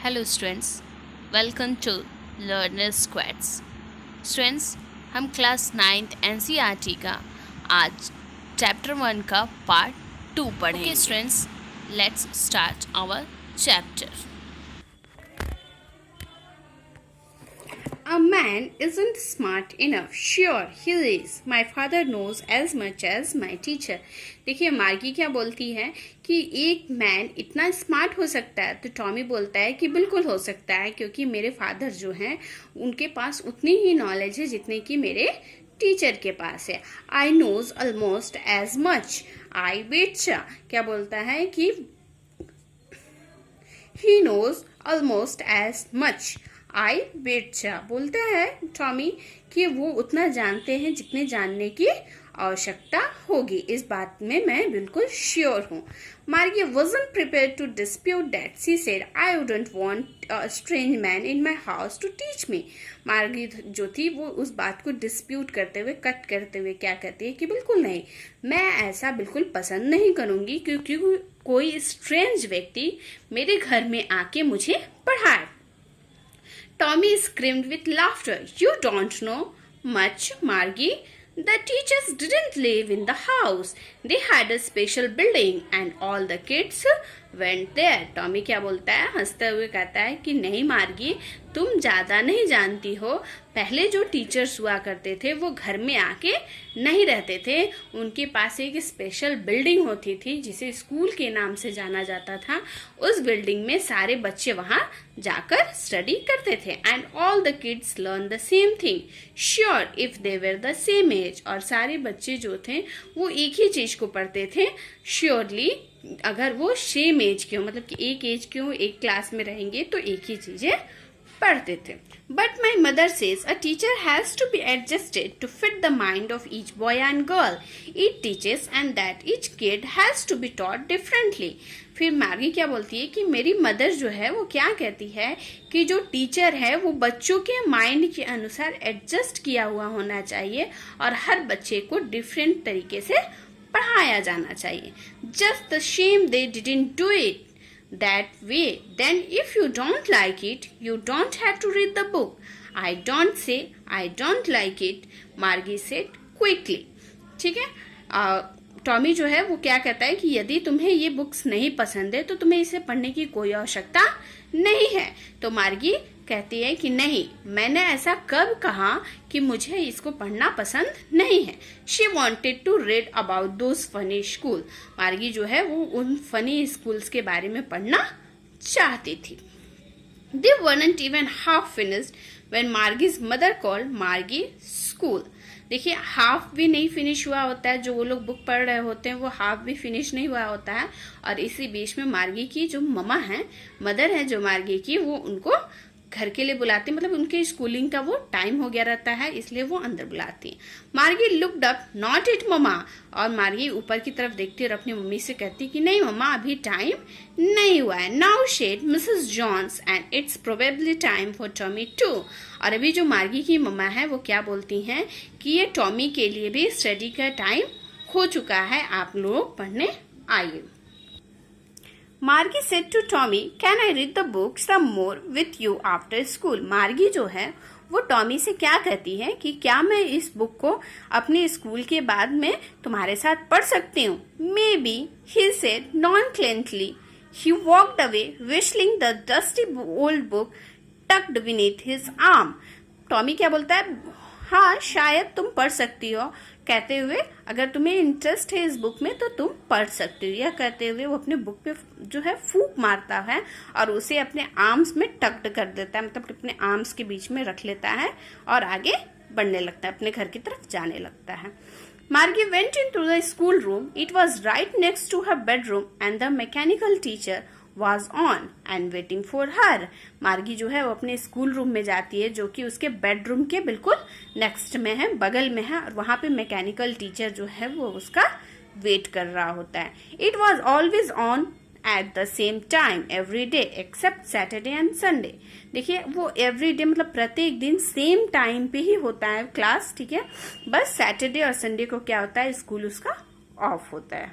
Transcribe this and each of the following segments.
Hello students, welcome to learners squads. Students, हम class 9th NCERT का आज chapter 1 का पार्ट 2 पढ़ेंगे। Okay students, let's start our chapter. A man isn't smart enough. Sure, he is. My father knows as much as my teacher. देखिए मार्गी क्या बोलती है कि एक मैन इतना स्मार्ट हो सकता है, तो टॉमी बोलता है कि बिल्कुल हो सकता है, क्योंकि मेरे फादर जो हैं उनके पास उतनी ही नॉलेज है जितने की मेरे टीचर के पास है। I knows almost as much. आई बेचा क्या बोलता है कि he knows almost as much. आई बेचा बोलता है टॉमी कि वो उतना जानते हैं जितने जानने की आवश्यकता होगी। इस बात में मैं बिल्कुल श्योर हूँ। मार्गी wasn't prepared to dispute that. She said, I wouldn't want a strange man in my house to teach me. मार्गी जो थी वो उस बात को डिस्प्यूट करते हुए, कट करते हुए क्या कहती है कि बिल्कुल नहीं, मैं ऐसा बिल्कुल पसंद नहीं करूंगी क्योंकि कोई स्ट्रेंज व्यक्ति मेरे घर में आके मुझे पढ़ाए। Tommy screamed with laughter. You don't know much, Margie. The teachers didn't live in the house. They had a special building and all the kids went there. Tommy क्या बोलता है, हंसते हुए कहता है कि नहीं मार्गी, तुम ज्यादा नहीं जानती हो। पहले जो टीचर्स हुआ करते थे वो घर में आके नहीं रहते थे, उनके पास एक स्पेशल बिल्डिंग होती थी जिसे स्कूल के नाम से जाना जाता था। उस बिल्डिंग में सारे बच्चे वहां जाकर स्टडी करते थे। And all the kids learn the same thing sure if they were the same age. और सारे बच्चे जो थे वो एक ही चीज को पढ़ते थे श्योरली, अगर वो सेम एज के हो, मतलब कि एक एज के हो, एक क्लास में रहेंगे तो एक ही चीजें पढ़ते थे। But my mother says a teacher has to be adjusted to fit the mind of each boy and girl. It teaches and that each kid has to be taught differently. फिर Margie क्या बोलती है कि मेरी mother जो है वो क्या कहती है कि जो टीचर है वो बच्चों के माइंड के अनुसार एडजस्ट किया हुआ होना चाहिए और हर बच्चे को डिफरेंट तरीके से पढ़ाया जाना चाहिए। Just the same they didn't do it that way. Then if you don't like it, you don't have to read the book. I don't say I don't like it, Margie said quickly. ठीक है, Tommy जो है वो क्या कहता है कि यदि तुम्हें ये बुक्स नहीं पसंद है तो तुम्हें इसे पढ़ने की कोई आवश्यकता नहीं है। तो मार्गी कहती है कि नहीं, मैंने ऐसा कब कहा कि मुझे इसको पढ़ना पसंद नहीं है। She wanted to read about those funny school. Margie जो है वो उन फनी स्कूल्स के बारे में पढ़ना चाहती थी। They weren't even half finished when Margie's mother called Margie school. देखिए हाफ भी नहीं फिनिश हुआ होता है, जो वो लोग बुक पढ़ रहे होते हैं वो हाफ भी फिनिश नहीं हुआ होता है। और इसी बीच में मार्गी की जो ममा है, मदर है जो मार्गी की, वो उनको घर के लिए बुलाती, मतलब उनके स्कूलिंग का वो टाइम हो गया रहता है, इसलिए वो अंदर बुलाती है। मार्गी looked up, not it mama. और मार्गी ऊपर की तरफ देखती और अपनी मम्मी से कहती कि नहीं मम्मा, अभी टाइम नहीं हुआ है। Now she'd Mrs Jones and it's probably time for Tommy too. और अभी जो मार्गी की मम्मा है वो क्या बोलती हैं कि ये टॉमी के लिए भी स्टडी का टाइम हो चुका है, आप लोग पढ़ने आइए। Margie said to Tommy, can I read the book some more with you after school. Margie जो है वो टॉमी से क्या कहती है कि क्या मैं इस बुक को अपने स्कूल के बाद में तुम्हारे साथ पढ़ सकती हूँ। Maybe, he said nonchalantly. He walked away whistling the dusty old book tucked beneath his arm. Tommy क्या बोलता है, हाँ शायद तुम पढ़ सकती हो, कहते हुए अगर तुम्हें इंटरेस्ट है इस बुक में तो तुम पढ़ सकती हो। यह कहते हुए वो अपने बुक पे जो है फूंक मारता है और उसे अपने आर्म्स में टक्ड कर देता है, मतलब अपने आर्म्स के बीच में रख लेता है और आगे बढ़ने लगता है, अपने घर की तरफ जाने लगता है। Margie went into the school room. It was right next to her bedroom and the mechanical teacher was on and waiting for her. मार्गी जो है वो अपने स्कूल रूम में जाती है जो कि उसके बेडरूम के बिल्कुल नेक्स्ट में है, बगल में है, और वहां पे मैकेनिकल टीचर जो है वो उसका वेट कर रहा होता है। It was always on at the same time every day except Saturday and Sunday. देखिए वो एवरी डे मतलब प्रत्येक दिन सेम टाइम पे ही होता है क्लास, ठीक है, बस सैटरडे और संडे को क्या होता है, स्कूल उसका ऑफ होता है।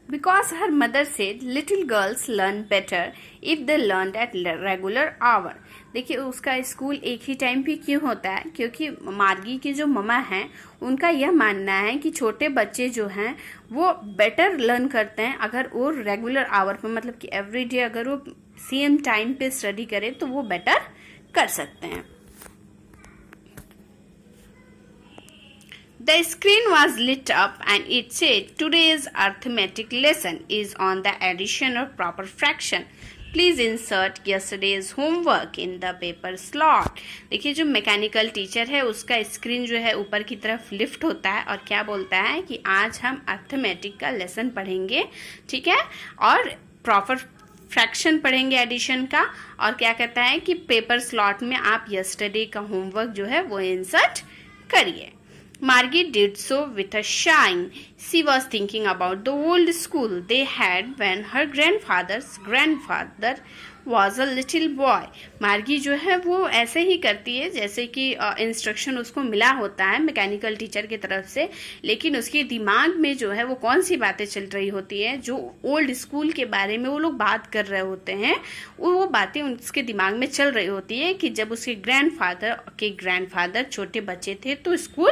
Because her mother said little girls learn better if they learned at regular hour. देखिए उसका स्कूल एक ही टाइम पे क्यों होता है, क्योंकि मार्गी की जो ममा हैं उनका यह मानना है कि छोटे बच्चे जो हैं वो बेटर लर्न करते हैं अगर वो रेगुलर आवर पे, मतलब कि एवरीडे अगर वो सेम टाइम पे स्टडी करें तो वो बेटर कर सकते हैं. The screen was lit up and it said, today's arithmetic lesson is on the addition of proper fraction. Please insert yesterday's homework in the paper slot. देखिए जो मैकेनिकल टीचर है उसका स्क्रीन जो है ऊपर की तरफ लिफ्ट होता है और क्या बोलता है कि आज हम अर्थमेटिक का लेसन पढ़ेंगे, ठीक है, और प्रॉपर फ्रैक्शन पढ़ेंगे एडिशन का, और क्या कहता है कि पेपर स्लॉट में आप यस्टरडे का होमवर्क जो है वो इंसर्ट करिए. Margie did so with a shine. She was thinking about the old school they had when her grandfather's grandfather was a little boy. मार्गी जो है वो ऐसे ही करती है जैसे कि इंस्ट्रक्शन उसको मिला होता है मैकेनिकल टीचर की तरफ से, लेकिन उसके दिमाग में जो है वो कौन सी बातें चल रही होती है, जो ओल्ड स्कूल के बारे में वो लोग बात कर रहे होते हैं, वो बातें उसके दिमाग में चल रही होती है कि जब उसके ग्रैंडफादर छोटे बच्चे थे तो स्कूल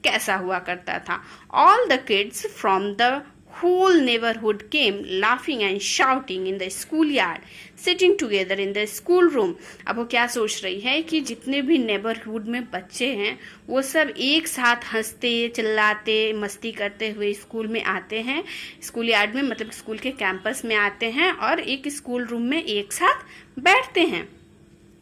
कैसा हुआ करता था. All the kids from the whole neighborhood came laughing and shouting in the schoolyard, sitting together in the school room. अब वो क्या सोच रही है कि जितने भी नेबरहुड में बच्चे हैं वो सब एक साथ हंसते चिल्लाते मस्ती करते हुए स्कूल में आते हैं, स्कूल यार्ड में, मतलब स्कूल के कैंपस में आते हैं और एक स्कूल रूम में एक साथ बैठते हैं.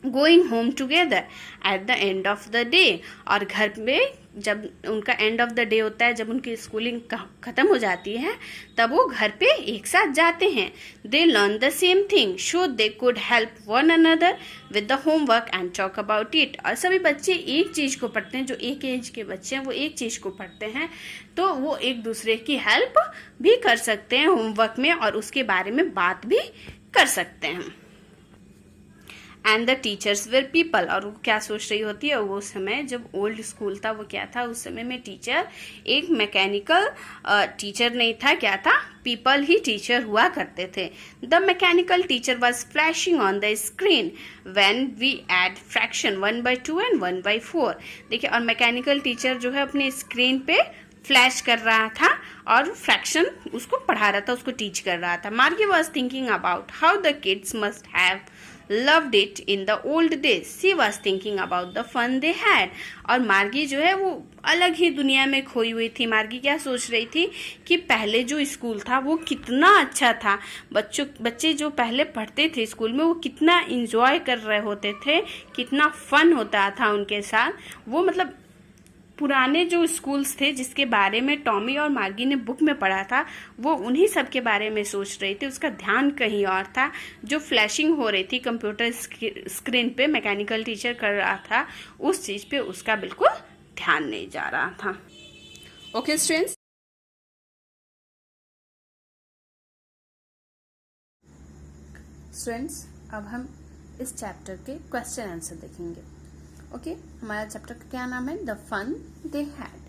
Going home together at the end of the day, और घर पे जब उनका एंड ऑफ द डे होता है, जब उनकी स्कूलिंग खत्म हो जाती है तब वो घर पे एक साथ जाते हैं. They learn the same thing so they could help one another with the homework and talk about it. और सभी बच्चे एक चीज को पढ़ते हैं, जो एक एज के बच्चे हैं वो एक चीज को पढ़ते हैं तो वो एक दूसरे की हेल्प भी कर सकते हैं होमवर्क में और उसके बारे में बात भी कर सकते हैं. And the teachers were people, और वो क्या सोच रही होती है, वो समय जब ओल्ड स्कूल था वो क्या था, उस समय में टीचर एक मैकेनिकल टीचर नहीं था, क्या था, पीपल ही टीचर हुआ करते थे. The mechanical teacher was flashing on the screen when we add fraction 1/2 and 1/4. देखिए, और मैकेनिकल टीचर जो है अपने स्क्रीन पे फ्लैश कर रहा था और फ्रैक्शन उसको पढ़ा रहा था, उसको टीच कर रहा था. मार्गी was thinking about how the kids must have loved it in the old days. She was thinking about the fun they had. और मार्गी जो है वो अलग ही दुनिया में खोई हुई थी. मार्गी क्या सोच रही थी कि पहले जो स्कूल था वो कितना अच्छा था, बच्चे जो पहले पढ़ते थे स्कूल में वो कितना इंजॉय कर रहे होते थे, कितना फन होता था उनके साथ. वो मतलब पुराने जो स्कूल्स थे जिसके बारे में टॉमी और मार्गी ने बुक में पढ़ा था वो उन्हीं सब के बारे में सोच रही थी. उसका ध्यान कहीं और था. जो फ्लैशिंग हो रही थी कंप्यूटर स्क्रीन पे मैकेनिकल टीचर कर रहा था उस चीज पे उसका बिल्कुल ध्यान नहीं जा रहा था. ओके स्टूडेंट्स, अब हम इस चैप्टर के क्वेश्चन आंसर देखेंगे. ओके, हमारा चैप्टर का क्या नाम है, द फन दे हैड.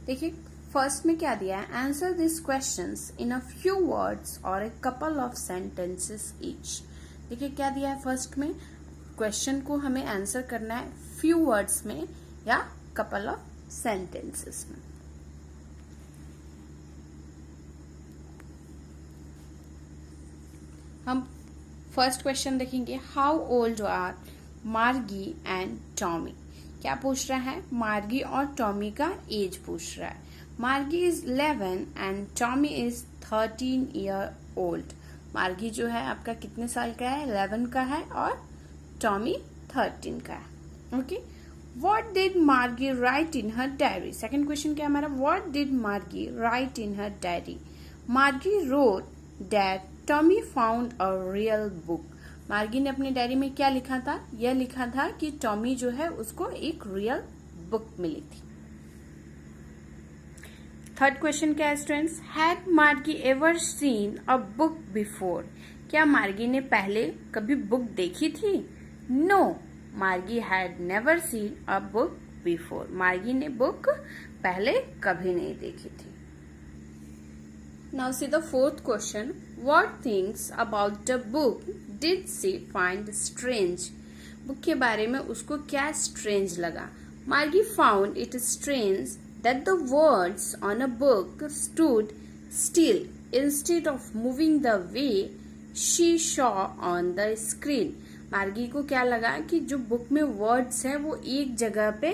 देखिए फर्स्ट में क्या दिया है, answer this questions in a few words और a couple of sentences each. देखिए क्या दिया है, फर्स्ट में क्वेश्चन को हमें आंसर करना है फ्यू वर्ड्स में या कपल ऑफ सेंटेंसेस में. हम फर्स्ट क्वेश्चन देखेंगे, हाउ ओल्ड आर मार्गी एंड टॉमी. क्या पूछ रहा है, मार्गी और टॉमी का एज पूछ रहा है. मार्गी is 11 and Tommy is 13 year old. मार्गी जो है आपका कितने साल का है, 11 का है और टॉमी 13 का है. ओके, व्हाट डिड मार्गी राइट इन हर डायरी. सेकंड क्वेश्चन क्या हमारा, व्हाट डिड मार्गी राइट इन हर डायरी. मार्गी wrote that Tommy found a real book. मार्गी ने अपनी डायरी में क्या लिखा था, यह लिखा था कि टॉमी जो है उसको एक रियल बुक मिली थी. थर्ड क्वेश्चन क्या है स्टूडेंट्स, हैड मार्गी ever seen a book before. क्या मार्गी ने पहले कभी बुक देखी थी. नो, मार्गी had never seen a book before. मार्गी ने बुक पहले कभी नहीं देखी थी. Now see the fourth question. What things about the book did she find strange? Book के बारे में उसको क्या strange लगा? Margie found it strange that the words on a book stood still instead of moving the way she saw on the screen. मार्गी को क्या लगा कि जो बुक में वर्ड्स है वो एक जगह पे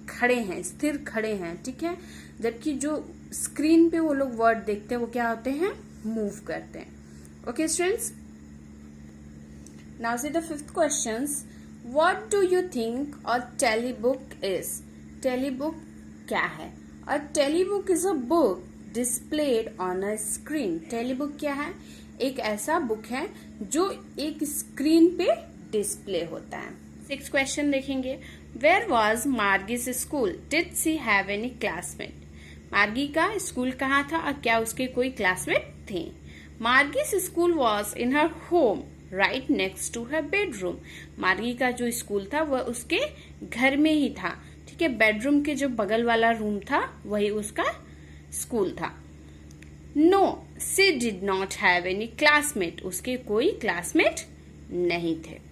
खड़े हैं, स्थिर खड़े हैं, ठीक है, जबकि जो स्क्रीन पे वो लोग वर्ड देखते हैं वो क्या होते हैं, मूव करते हैं। Okay students, now see the fifth questions. What do you think a tele book is? Tele book क्या है? A tele book is a book displayed on a screen. Tele book क्या है? एक ऐसा बुक है जो एक स्क्रीन पे डिस्प्ले होता है। सिक्स क्वेश्चन देखेंगे। Where was Margie's school? Did she have any classmate? Margie का स्कूल कहाँ था और क्या उसके कोई क्लासमेट थे? Margie's school was in her home right next to her bedroom. Margie का जो स्कूल था वह उसके घर में ही था, ठीक है, बेडरूम के जो बगल वाला रूम था वही उसका स्कूल था। No she did not have any classmate. उसके कोई क्लासमेट नहीं थे।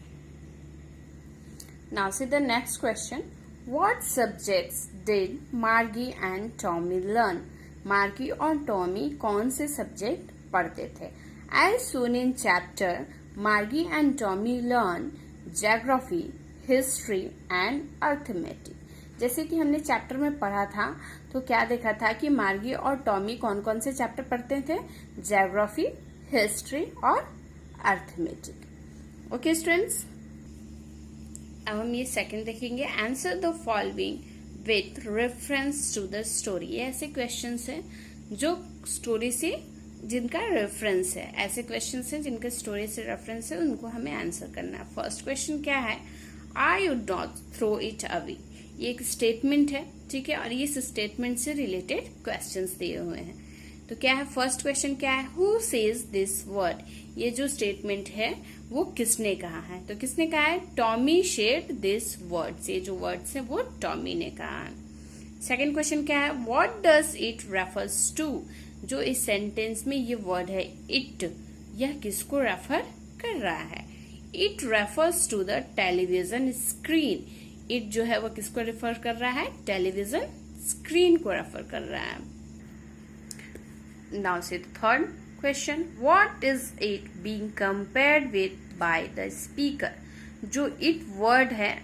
Now see the next question. What subjects did Margie and Tommy learn? Margie और Tommy कौन से सब्जेक्ट पढ़ते थे? As soon in chapter, Margie and Tommy learn geography, history and arithmetic. जैसे कि हमने चैप्टर में पढ़ा था तो क्या देखा था कि मार्गी और टॉमी कौन कौन से चैप्टर पढ़ते थे? ज्योग्राफी, हिस्ट्री और अर्थमेटिक। ओके स्टूडेंट्स, अब हम ये सेकंड देखेंगे। Answer the following with reference to the story. ये ऐसे क्वेश्चंस हैं जो स्टोरी से जिनका रेफरेंस है, ऐसे क्वेश्चंस हैं जिनके स्टोरी से रेफरेंस है, उनको हमें आंसर करना है। फर्स्ट क्वेश्चन क्या है? I would not throw it away. ये एक स्टेटमेंट है, ठीक है, और ये इस स्टेटमेंट से रिलेटेड क्वेश्चंस दिए हुए हैं। तो क्या है फर्स्ट क्वेश्चन? क्या है? Who says this word? ये जो स्टेटमेंट है वो किसने कहा है? तो किसने कहा है? Tommy said this words. ये जो वर्ड्स है वो टॉमी ने कहा है। सेकेंड क्वेश्चन क्या है? What does it refers to? जो इस सेंटेंस में ये वर्ड है इट, यह किसको रेफर कर रहा है? It refers to the television screen. It जो है वो किसको रेफर कर रहा है? टेलीविजन स्क्रीन को रेफर कर रहा है। Now see the third question. What is it being compared with by the speaker? जो इट वर्ड है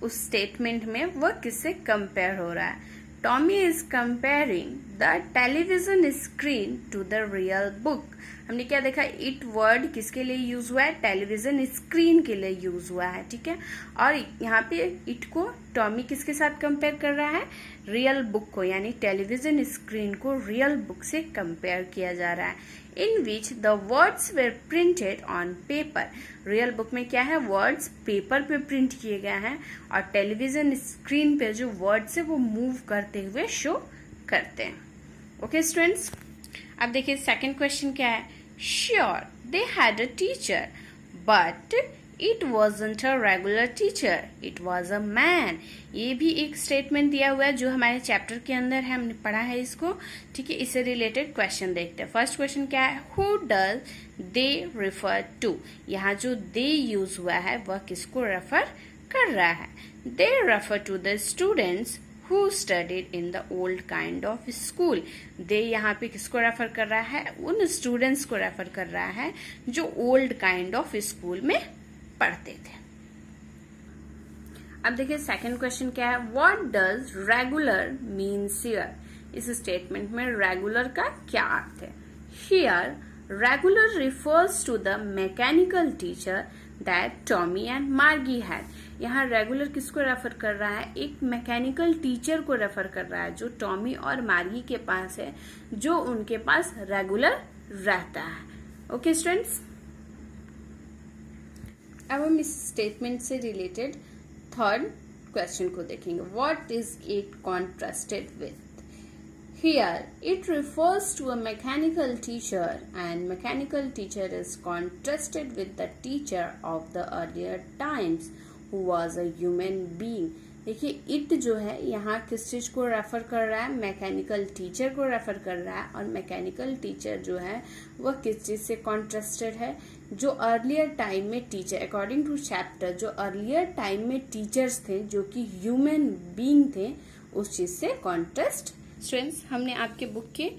उस स्टेटमेंट में वह किससे कंपेयर हो रहा है? Tommy is comparing the television screen to the real book. हमने क्या देखा? इट वर्ड किसके लिए यूज हुआ है? टेलीविजन स्क्रीन के लिए यूज हुआ है, ठीक है, और यहाँ पे इट को टॉमी किसके साथ कंपेयर कर रहा है? रियल बुक को, यानी टेलीविजन स्क्रीन को रियल बुक से कंपेयर किया जा रहा है। In which the words were printed on paper. Real book में क्या है? वर्ड्स पेपर पे प्रिंट किए गए हैं और टेलीविजन स्क्रीन पे जो वर्ड्स है वो मूव करते हुए शो करते हैं। ओके स्टूडेंट्स, अब देखिए सेकंड क्वेश्चन क्या है? Sure they had a teacher but it wasn't a regular teacher, it was a man. ये भी एक स्टेटमेंट दिया हुआ है जो हमारे चैप्टर के अंदर है, हमने पढ़ा है इसको, ठीक है। इससे रिलेटेड क्वेश्चन देखते हैं। फर्स्ट क्वेश्चन क्या है? Who does they refer to? यहाँ जो दे यूज हुआ है वह किसको रेफर कर रहा है? They refer to the students who studied in the old kind of school. They यहाँ पे किसको रेफर कर रहा है? उन स्टूडेंट्स को रेफर कर रहा है जो ओल्ड काइंड ऑफ स्कूल में पढ़ते थे। अब देखिए सेकंड क्वेश्चन क्या है? What does regular means here? इस स्टेटमेंट में रेगुलर का क्या अर्थ है? Here regular refers to the mechanical teacher that Tommy and Margie had. यहाँ रेगुलर किसको रेफर कर रहा है? एक मैकेनिकल टीचर को रेफर कर रहा है जो टॉमी और मार्गी के पास है, जो उनके पास रेगुलर रहता है। ओके स्टूडेंट्स, अब हम इस स्टेटमेंट से रिलेटेड थर्ड क्वेश्चन को देखेंगे। What is it contrasted with? Here, it refers to a mechanical teacher, and mechanical teacher is contrasted with the teacher of the earlier times, who was a human being. देखिए it जो है यहाँ किस चीज को refer कर रहा है, मैकेनिकल टीचर को रेफर कर रहा है। और मैकेनिकल टीचर जो है वह किस चीज से कॉन्ट्रास्टेड है, जो अर्लियर टाइम में टीचर, अकॉर्डिंग टू चैप्टर, जो अर्लियर टाइम में टीचर्स थे जो कि ह्यूमन बीइंग थे, उस चीज से कॉन्ट्रास्ट। स्टूडेंट्स, हमने आपके बुक के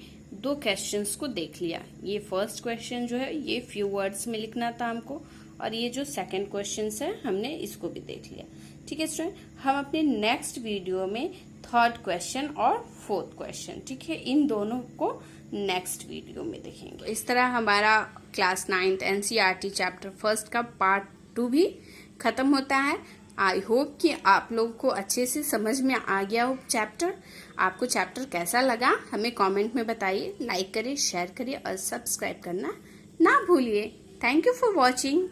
2 क्वेश्चंस को देख लिया। ये फर्स्ट क्वेश्चन जो है ये फ्यू वर्ड्स में लिखना था हमको, और ये जो सेकंड क्वेश्चन है हमने इसको भी देख लिया। ठीक है स्टूडेंट, हम अपने नेक्स्ट वीडियो में थर्ड क्वेश्चन और फोर्थ क्वेश्चन, ठीक है, इन दोनों को नेक्स्ट वीडियो में देखेंगे। इस तरह हमारा class 9th NCERT chapter first का पार्ट 2 भी खत्म होता है। आई होप कि आप लोग को अच्छे से समझ में आ गया हो चैप्टर। आपको चैप्टर कैसा लगा हमें कमेंट में बताइए। लाइक करिए, शेयर करिए और सब्सक्राइब करना ना भूलिए। Thank you for watching.